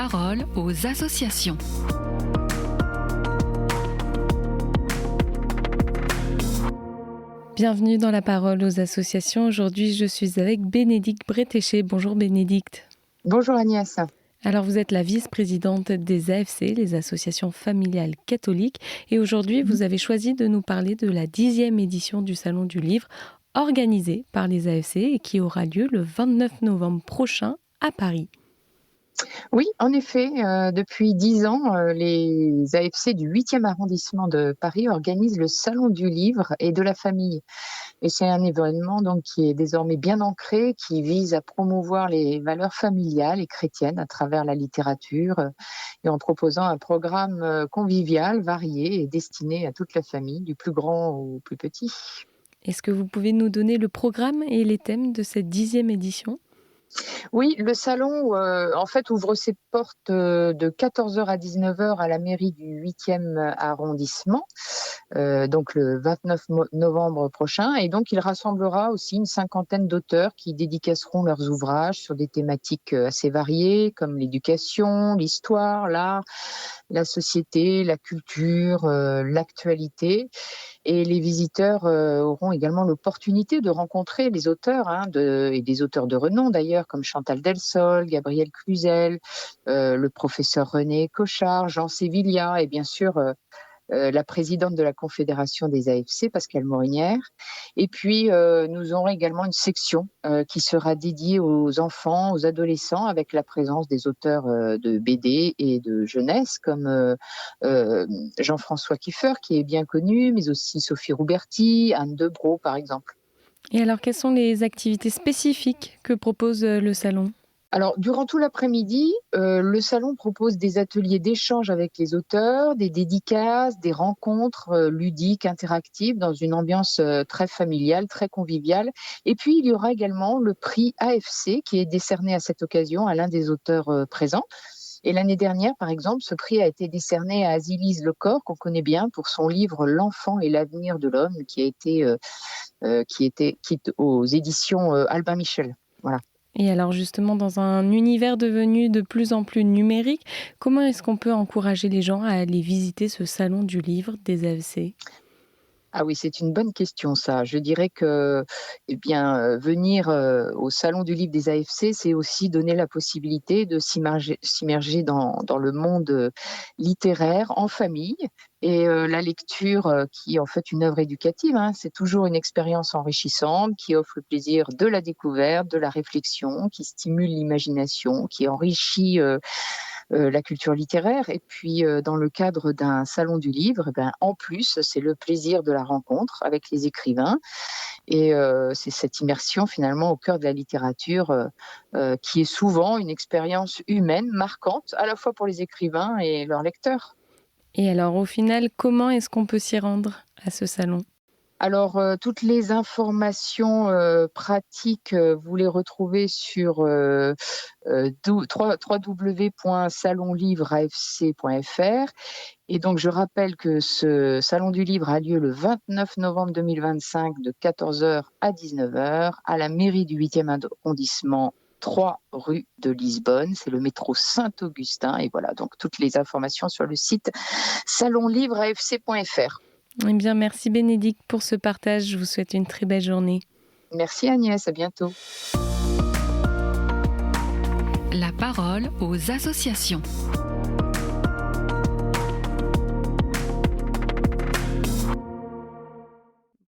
parole aux associations. Bienvenue dans la parole aux associations. Aujourd'hui, je suis avec Bénédicte Bretéché. Bonjour Bénédicte. Bonjour Agnès. Alors, vous êtes la vice-présidente des AFC, les associations familiales catholiques. Et aujourd'hui, vous avez choisi de nous parler de la 10e édition du Salon du Livre, organisée par les AFC et qui aura lieu le 29 novembre prochain à Paris. Oui, en effet, depuis 10 ans, les AFC du 8e arrondissement de Paris organisent le Salon du Livre et de la Famille. Et c'est un événement donc, qui est désormais bien ancré, qui vise à promouvoir les valeurs familiales et chrétiennes à travers la littérature et en proposant un programme convivial, varié et destiné à toute la famille, du plus grand au plus petit. Est-ce que vous pouvez nous donner le programme et les thèmes de cette 10e édition ? Oui, le salon, en fait, ouvre ses portes de 14h à 19h à la mairie du 8e arrondissement, donc le 29 novembre prochain. Et donc, il rassemblera aussi une cinquantaine d'auteurs qui dédicaceront leurs ouvrages sur des thématiques assez variées, comme l'éducation, l'histoire, l'art, la société, la culture, l'actualité. Et les visiteurs auront également l'opportunité de rencontrer les auteurs, et des auteurs de renom d'ailleurs, comme Chantal Delsol, Gabriel Cluzel, le professeur René Cochard, Jean Sévillia et bien sûr la présidente de la Confédération des AFC, Pascale Morinière. Et puis, nous aurons également une section qui sera dédiée aux enfants, aux adolescents, avec la présence des auteurs de BD et de jeunesse, comme Jean-François Kiefer, qui est bien connu, mais aussi Sophie Rouberti, Anne Debroux, par exemple. Et alors, quelles sont les activités spécifiques que propose le salon ? Alors, durant tout l'après-midi, le salon propose des ateliers d'échange avec les auteurs, des dédicaces, des rencontres ludiques, interactives, dans une ambiance très familiale, très conviviale. Et puis, il y aura également le prix AFC qui est décerné à cette occasion à l'un des auteurs présents. Et l'année dernière, par exemple, ce prix a été décerné à Azilise Lecor, qu'on connaît bien pour son livre L'enfant et l'avenir de l'homme, qui était aux éditions Albin Michel. Voilà. Et alors justement, dans un univers devenu de plus en plus numérique, comment est-ce qu'on peut encourager les gens à aller visiter ce salon du livre des AFC ? Ah oui, c'est une bonne question ça. Je dirais que venir au Salon du Livre des AFC, c'est aussi donner la possibilité de s'immerger dans le monde littéraire en famille. Et la lecture, qui est en fait une œuvre éducative, c'est toujours une expérience enrichissante qui offre le plaisir de la découverte, de la réflexion, qui stimule l'imagination, qui enrichit la culture littéraire. Et puis, dans le cadre d'un salon du livre, en plus, c'est le plaisir de la rencontre avec les écrivains. Et c'est cette immersion finalement au cœur de la littérature qui est souvent une expérience humaine marquante, à la fois pour les écrivains et leurs lecteurs. Et alors, au final, comment est-ce qu'on peut s'y rendre à ce salon ? Alors, toutes les informations pratiques, vous les retrouvez sur www.salonlivreafc.fr. Et donc, je rappelle que ce Salon du Livre a lieu le 29 novembre 2025 de 14h à 19h à la mairie du 8e arrondissement, 3 rue de Lisbonne. C'est le métro Saint-Augustin. Et voilà, donc toutes les informations sur le site salonlivreafc.fr. Eh bien, merci Bénédicte pour ce partage. Je vous souhaite une très belle journée. Merci Agnès, à bientôt. La parole aux associations.